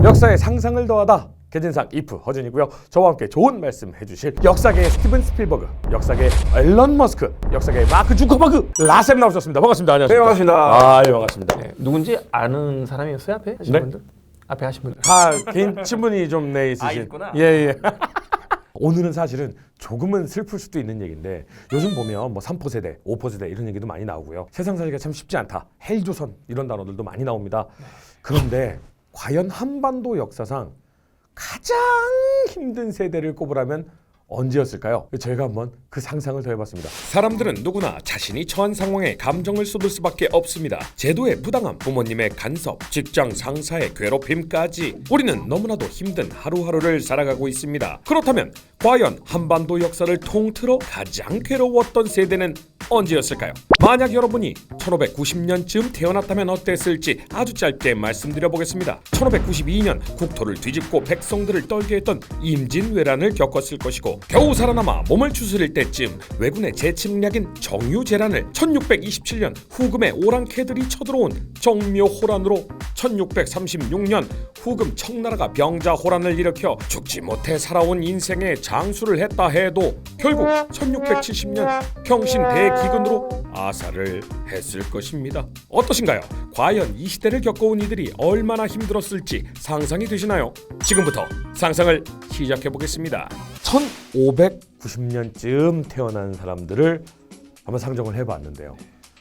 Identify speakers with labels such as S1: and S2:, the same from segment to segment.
S1: 역사에 상상을 더하다. 개진상 이프 허준이고요. 저와 함께 좋은 말씀 해주실 역사계의 스티븐 스필버그, 역사계의 앨런 머스크, 역사계의 마크 주커버그 라셈 나오셨습니다. 반갑습니다. 안녕하십니까.
S2: 네, 반갑습니다.
S1: 예, 반갑습니다.
S2: 네, 누군지 아는 사람이었어요? 앞에 하신
S1: 네?
S2: 분들? 앞에 하신 분들?
S1: 다 개인 친분이 좀 있으신.
S2: 있구나.
S1: 예. 오늘은 사실은 조금은 슬플 수도 있는 얘기인데 요즘 보면 뭐 3포 세대, 5포 세대 이런 얘기도 많이 나오고요. 세상 살기가 참 쉽지 않다. 헬조선 이런 단어들도 많이 나옵니다. 그런데 과연 한반도 역사상 가장 힘든 세대를 꼽으라면 언제였을까요? 저희가 한번 그 상상을 더해봤습니다. 사람들은 누구나 자신이 처한 상황에 감정을 쏟을 수밖에 없습니다. 제도의 부당함, 부모님의 간섭, 직장 상사의 괴롭힘까지 우리는 너무나도 힘든 하루하루를 살아가고 있습니다. 그렇다면 과연 한반도 역사를 통틀어 가장 괴로웠던 세대는 언제였을까요? 만약 여러분이 1590년쯤 태어났다면 어땠을지 아주 짧게 말씀드려보겠습니다. 1592년 국토를 뒤집고 백성들을 떨게 했던 임진왜란을 겪었을 것이고 겨우 살아남아 몸을 추스릴 때쯤 왜군의 재침략인 정유재란을 1627년 후금의 오랑캐들이 쳐들어온 정묘호란으로 1636년 후금 청나라가 병자호란을 일으켜 죽지 못해 살아온 인생의 장수를 했다 해도 결국 1670년 평신 대기근으로 아사를 했을 것입니다. 어떠신가요? 과연 이 시대를 겪어온 이들이 얼마나 힘들었을지 상상이 되시나요? 지금부터 상상을 시작해보겠습니다. 1590년쯤 태어난 사람들을 한번 상정을 해봤는데요.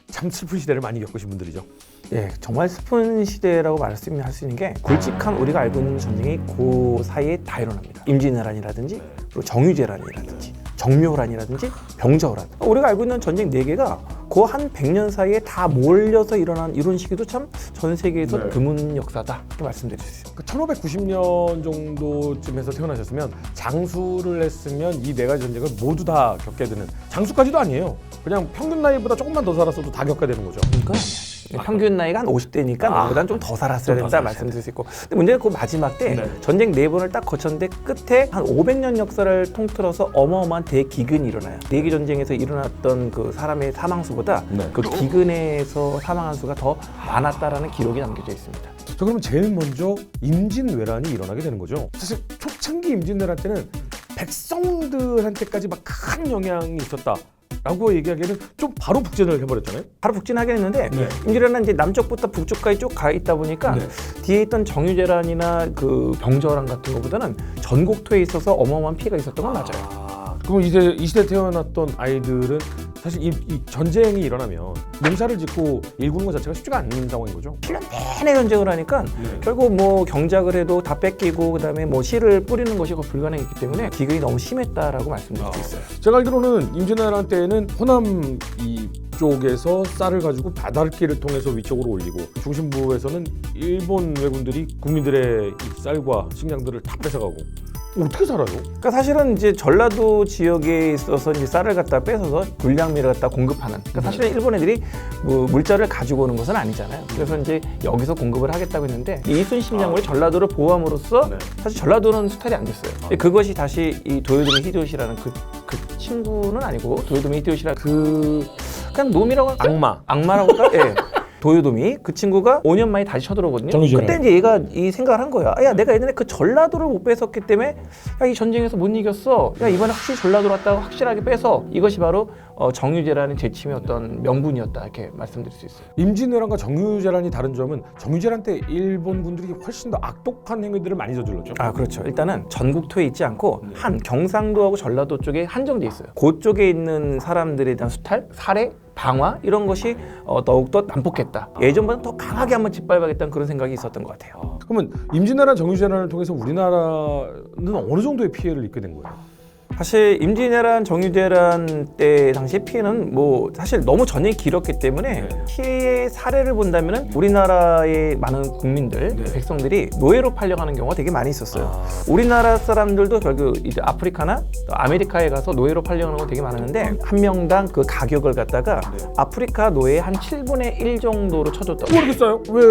S1: 참 슬픈 시대를 많이 겪으신 분들이죠.
S2: 예, 정말 슬픈 시대라고 할 수 있는 게 굵직한 우리가 알고 있는 전쟁이 그 사이에 다 일어납니다. 임진왜란이라든지 그리고 정유재란이라든지 정묘호란이라든지 병자호란. 우리가 알고 있는 전쟁 4개가 그 한 100년 사이에 다 몰려서 일어난 이런 시기도 참 전 세계에서 드문 역사다 이렇게 말씀드릴 수 있습니다.
S1: 1590년 정도쯤에서 태어나셨으면 장수를 했으면 이 4가지 전쟁을 모두 다 겪게 되는, 장수까지도 아니에요. 그냥 평균 나이보다 조금만 더 살았어도 다 겪게 되는 거죠.
S2: 그건 아니야. 평균 나이가 한 50대니까 나보다는 좀 더 살았어야 된다 말씀드릴 수 있고, 근데 문제는 그 마지막 때 전쟁 4번을 딱 거쳤는데 끝에 한 500년 역사를 통틀어서 어마어마한 대기근이 일어나요. 대기 전쟁에서 일어났던 그 사람의 사망수보다 그 기근에서 사망한 수가 더 많았다라는 기록이 남겨져 있습니다.
S1: 자, 그러면 제일 먼저 임진왜란이 일어나게 되는 거죠. 사실 초창기 임진왜란 때는 백성들한테까지 막 큰 영향이 있었다 라고 얘기하기에는 좀 바로 북진을 해버렸잖아요.
S2: 바로 북진하긴 했는데 임진왜란은 이제 남쪽부터 북쪽까지 쭉 가 있다 보니까 뒤에 있던 정유재란이나 그 병자호란 같은 것보다는 전국토에 있어서 어마어마한 피해가 있었던 건 맞아요.
S1: 그럼 이 시대 태어났던 아이들은 사실 이 전쟁이 일어나면 농사를 짓고 일구는 것 자체가 쉽지가 않은 상황인 거죠.
S2: 1년 내내 전쟁을 하니까 결국 뭐 경작을 해도 다 뺏기고 그다음에 뭐 씨를 뿌리는 것이 거의 불가능했기 때문에 기근이 너무 심했다라고 말씀드릴 수 있어요.
S1: 제가 알기로는 임진왜란 때에는 호남 이쪽에서 쌀을 가지고 바닷길을 통해서 위쪽으로 올리고 중심부에서는 일본 왜군들이 국민들의 이 쌀과 식량들을 다 뺏어가고 어떻게 살아요?
S2: 그러니까 사실은 이제 전라도 지역에 있어서 이제 쌀을 갖다 뺏어서 불량미를 갖다 공급하는. 그러니까 사실은 일본 애들이 뭐 물자를 가지고 오는 것은 아니잖아요. 그래서 이제 여기서 공급을 하겠다고 했는데 이순신장군이 전라도를 보호함으로써 사실 전라도는 수탈이 안 됐어요. 그것이 다시 이 도요토미 히데요시라는 그 친구는 아니고 도요토미 히데요시라 그냥 놈이라고 할까? 악마라고 할까? 예. 도요토미 그 친구가 5년 만에 다시 쳐들어오거든요. 그때 이제 얘가 이 생각을 한 거야. 야, 내가 예전에 그 전라도를 못 뺏었기 때문에 야, 이 전쟁에서 못 이겼어. 야, 이번에 확실히 전라도로 왔다가 확실하게 빼서 이것이 바로 정유재란의 재침의 어떤 명분이었다 이렇게 말씀드릴 수 있어요.
S1: 임진왜란과 정유재란이 다른 점은 정유재란 때 일본 군들이 훨씬 더 악독한 행위들을 많이 저질렀죠.
S2: 그렇죠. 일단은 전국토에 있지 않고 한 경상도하고 전라도 쪽에 한정돼 있어요. 그쪽에 있는 사람들에 대한 수탈, 살해, 방화 이런 것이 더욱더 난폭했다. 예전보다 더 강하게 한번 짓밟아야겠다는 그런 생각이 있었던 것 같아요.
S1: 그러면 임진왜란, 정유재란을 통해서 우리나라는 어느 정도의 피해를 입게 된 거예요?
S2: 사실 임진왜란, 정유재란 때 당시의 피해는 뭐 사실 너무 전쟁이 길었기 때문에 피해의 사례를 본다면은 우리나라의 많은 국민들, 백성들이 노예로 팔려가는 경우가 되게 많이 있었어요. 우리나라 사람들도 결국 이제 아프리카나 아메리카에 가서 노예로 팔려가는 거 되게 많았는데 한 명당 그 가격을 갖다가 아프리카 노예의 한 7분의 1 정도로 쳐줬다고.
S1: 모르겠어요. 왜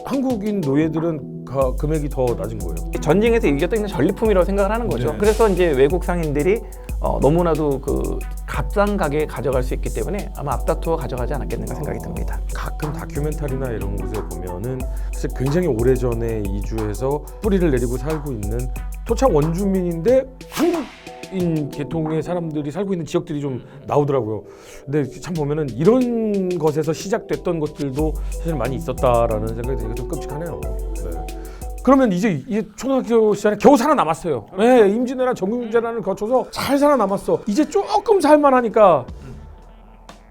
S1: 한국인 노예들은 금액이 더 낮은 거예요?
S2: 전쟁에서 이겼던 전리품이라고 생각을 하는 거죠. 그래서 이제 외국 상인들이 너무나도 그 값싼 가게에 가져갈 수 있기 때문에 아마 앞다투어 가져가지 않았겠는가 생각이 듭니다.
S1: 가끔 다큐멘터리나 이런 곳에 보면은 사실 굉장히 오래전에 이주해서 뿌리를 내리고 살고 있는 토착 원주민인데 한국인 계통의 사람들이 살고 있는 지역들이 좀 나오더라고요. 근데 참 보면은 이런 것에서 시작됐던 것들도 사실 많이 있었다라는 생각이 드니까 좀 끔찍하네요. 네. 그러면 이제 초등학교 시절에 겨우 살아남았어요. 네, 임진왜란 정육제란을 거쳐서 잘 살아남았어. 이제 조금 살만하니까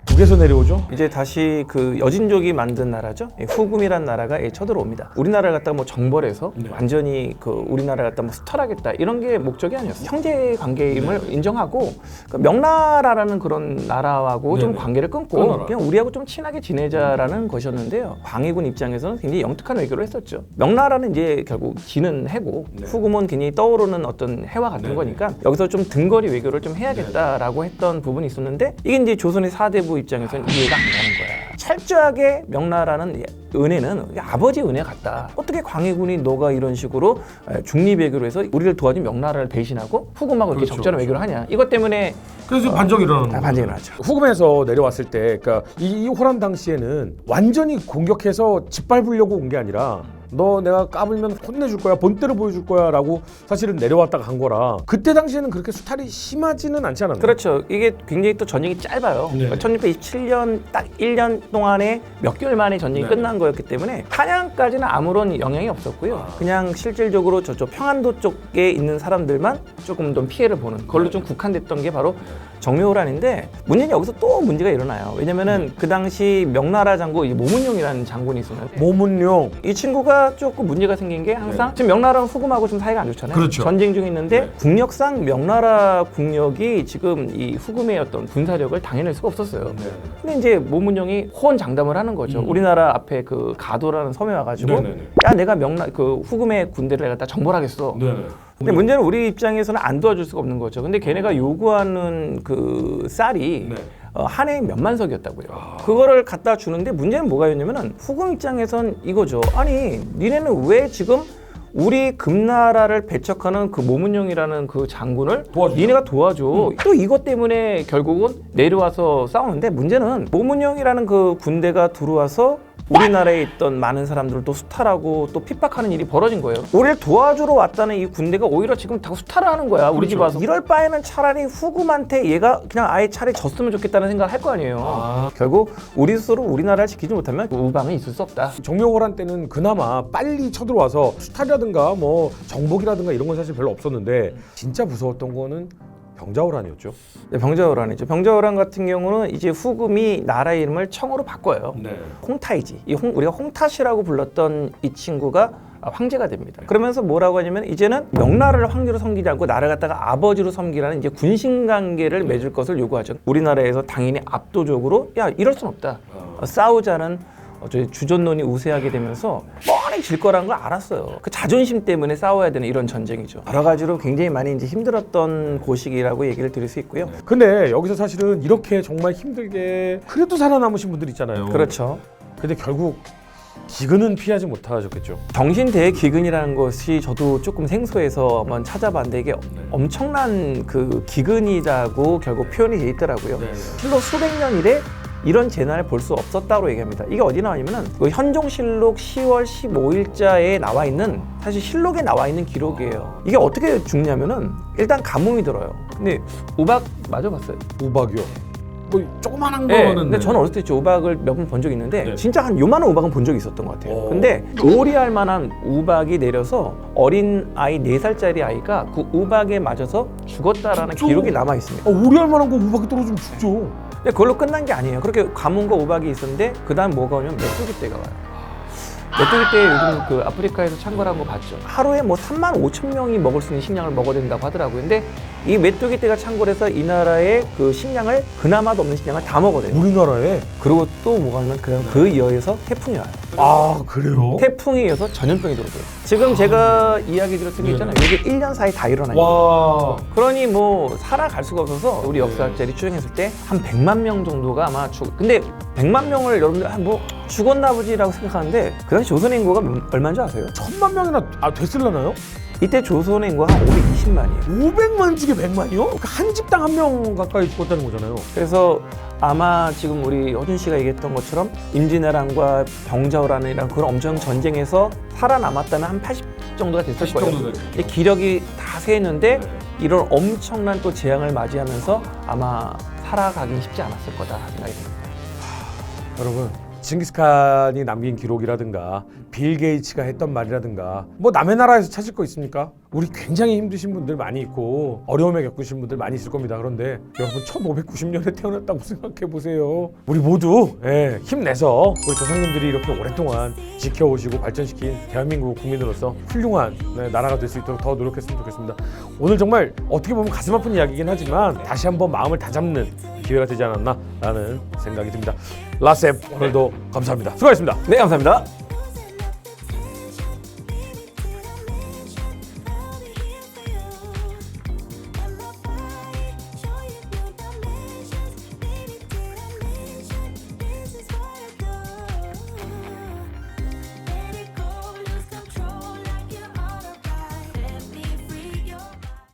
S1: 북에서 내려오죠.
S2: 이제 다시 그 여진족이 만든 나라죠. 후금이란 나라가 쳐들어옵니다. 우리나라를 갖다가 뭐 정벌해서 완전히 그 우리나라를 갖다 뭐 수탈하겠다 이런 게 목적이 아니었어요. 형제 관계임을 인정하고 그 명나라라는 그런 나라하고 좀 관계를 끊고 그냥 우리하고 좀 친하게 지내자라는 것이었는데요. 광해군 입장에서는 굉장히 영특한 외교를 했었죠. 명나라는 이제 결국 지는 해고 후금은 굉장히 떠오르는 어떤 해와 같은 거니까 여기서 좀 등거리 외교를 좀 해야겠다라고 했던 부분이 있었는데 이게 이제 조선의 사대부 입장에서는 이해가 안 가는 거야. 철저하게 명나라는 은혜는 아버지 은혜 같다. 어떻게 광해군이 너가 이런 식으로 중립외교로 해서 우리를 도와준 명나라를 배신하고 후금하고 이렇게 적절한 외교를 하냐. 이것 때문에
S1: 그래서 반정이 일어나는 거예요.
S2: 반정이 일어나죠.
S1: 후금에서 내려왔을 때, 그러니까 이 호란 당시에는 완전히 공격해서 짓밟으려고 온 게 아니라 너 내가 까불면 혼내줄 거야, 본때를 보여줄 거야라고 사실은 내려왔다가 간 거라 그때 당시에는 그렇게 수탈이 심하지는 않지 않았나요?
S2: 그렇죠. 이게 굉장히 또 전쟁이 짧아요.
S1: 네.
S2: 1627년 딱 1년 동안에 몇 개월 만에 전쟁이 끝난 거였기 때문에 한양까지는 아무런 영향이 없었고요. 그냥 실질적으로 저쪽 평안도 쪽에 있는 사람들만 조금 더 피해를 보는 그걸로 좀 국한됐던 게 바로 정묘호란인데 문제는 여기서 또 문제가 일어나요. 왜냐면은 그 당시 명나라 장군 모문용이라는 장군이 있었는데
S1: 모문용
S2: 이 친구가 조금 문제가 생긴 게 항상 지금 명나라는 후금하고 좀 사이가 안 좋잖아요.
S1: 그렇죠.
S2: 전쟁 중에 있는데 국력상 명나라 국력이 지금 이 후금의 어떤 군사력을 당해낼 수가 없었어요. 근데 이제 모문용이 호언장담을 하는 거죠. 우리나라 앞에 그 가도라는 섬에 와가지고 야 내가 그 후금의 군대를 내가 다 정벌하겠어. 근데 문제는 우리 입장에서는 안 도와줄 수가 없는 거죠. 근데 걔네가 요구하는 그 쌀이 한 해에 몇만 석이었다고요. 그거를 갖다 주는데 문제는 뭐가 있냐면은 후금 입장에선 이거죠. 아니 니네는 왜 지금 우리 금나라를 배척하는 그 모문용이라는 그 장군을 니네가 도와줘. 또 이것 때문에 결국은 내려와서 싸우는데 문제는 모문용이라는 그 군대가 들어와서 우리나라에 있던 많은 사람들을 또 수탈하고 또 핍박하는 일이 벌어진 거예요. 우리를 도와주러 왔다는 이 군대가 오히려 지금 다 수탈을 하는 거야. 우리 집 와서. 이럴 바에는 차라리 후금한테 얘가 그냥 아예 차라리 졌으면 좋겠다는 생각을 할 거 아니에요. 결국 우리 스스로 우리나라를 지키지 못하면 우방은 있을 수 없다.
S1: 정묘호란 때는 그나마 빨리 쳐들어와서 수탈이라든가 뭐 정복이라든가 이런 건 사실 별로 없었는데 진짜 무서웠던 거는 병자호란이었죠.
S2: 네, 병자호란이죠. 병자호란 같은 경우는 이제 후금이 나라 이름을 청으로 바꿔요. 홍타이지. 우리가 홍타시라고 불렀던 이 친구가 황제가 됩니다. 그러면서 뭐라고 하냐면 이제는 명나라를 황제로 섬기지 않고 나를 갖다가 아버지로 섬기라는 이제 군신 관계를 맺을 것을 요구하죠. 우리나라에서 당연히 압도적으로 야 이럴 순 없다. 싸우자는 주전론이 우세하게 되면서 뻔히 질 거라는 걸 알았어요. 그 자존심 때문에 싸워야 되는 이런 전쟁이죠. 여러 가지로 굉장히 많이 이제 힘들었던 고시기라고 얘기를 드릴 수 있고요.
S1: 근데 여기서 사실은 이렇게 정말 힘들게 그래도 살아남으신 분들 있잖아요.
S2: 그렇죠.
S1: 근데 결국 기근은 피하지 못하셨겠죠.
S2: 정신대의 기근이라는 것이 저도 조금 생소해서 한번 찾아봤는데 이게 엄청난 그 기근이라고 결국 표현이 돼 있더라고요. 실로 수백 년 이래 이런 재난을 볼 수 없었다고 얘기합니다. 이게 어디 나와있냐면은 그 현종실록 10월 15일자에 나와 있는 사실 실록에 나와 있는 기록이에요. 이게 어떻게 죽냐면은 일단 가뭄이 들어요. 근데 우박 맞아봤어요?
S1: 우박이요? 뭐 조그만한
S2: 네,
S1: 거는
S2: 근데 저는 어렸을 때 우박을 몇 번 본 적이 있는데 진짜 한 요만한 우박은 본 적이 있었던 것 같아요. 근데 오리할 만한 우박이 내려서 어린 아이 4살짜리 아이가 그 우박에 맞아서 죽었다라는 기록이 남아 있습니다.
S1: 오리할 만한 거 우박이 떨어지면 죽죠.
S2: 근데 그걸로 끝난 게 아니에요. 그렇게 가뭄과 우박이 있었는데 그 다음 뭐가 오냐면 메뚜기 떼가 와요. 메뚜기 떼 요즘 그 아프리카에서 창궐한 거 봤죠. 하루에 뭐 3만 5천 명이 먹을 수 있는 식량을 먹어야 된다고 하더라고요. 근데 이 메뚜기 떼가 창궐해서 이 나라의 그 식량을 그나마도 없는 식량을 다 먹어대요.
S1: 우리나라에?
S2: 그리고 또 뭐가 오면 그 이어서 태풍이 와요.
S1: 아 그래요?
S2: 태풍에 이어서 전염병이 들어오고요. 지금 제가 이야기 드렸던 게 있잖아요. 이게 1년 사이 다 일어나요.
S1: 와.
S2: 그러니 뭐 살아갈 수가 없어서 우리 역사학자들이 추정했을 때 한 100만 명 정도가 아마 근데 100만 명을 여러분들 뭐 죽었나 보지라고 생각하는데 그 당시 조선의 인구가 얼마인 줄 아세요?
S1: 1000만 명이나 됐을라나요?
S2: 이때 조선의 인구가 한 520만이에요.
S1: 500만 조직에 100만이요? 그러니까 한 집당 한 명 가까이 죽었다는 거잖아요.
S2: 그래서 아마 지금 우리 허준 씨가 얘기했던 것처럼 임진왜란과 병자호란이랑 그런 엄청 전쟁에서 살아남았다면 한 80 정도가 됐을
S1: 80
S2: 거예요.
S1: 정도 됐죠.
S2: 이 기력이 다 쇠했는데 이런 엄청난 또 재앙을 맞이하면서 아마 살아가긴 쉽지 않았을 거다 생각이 듭니다.
S1: 여러분, 징기스칸이 남긴 기록이라든가 빌 게이츠가 했던 말이라든가 뭐 남의 나라에서 찾을 거 있습니까? 우리 굉장히 힘드신 분들 많이 있고 어려움에 겪으신 분들 많이 있을 겁니다. 그런데 여러분 1590년에 태어났다고 생각해 보세요. 우리 모두 힘내서 우리 조상님들이 이렇게 오랫동안 지켜오시고 발전시킨 대한민국 국민으로서 훌륭한 나라가 될 수 있도록 더 노력했으면 좋겠습니다. 오늘 정말 어떻게 보면 가슴 아픈 이야기긴 하지만 다시 한번 마음을 다잡는 기회가 되지 않았나라는 생각이 듭니다. 라쌤 오늘도 감사합니다. 수고하셨습니다.
S2: 네, 감사합니다.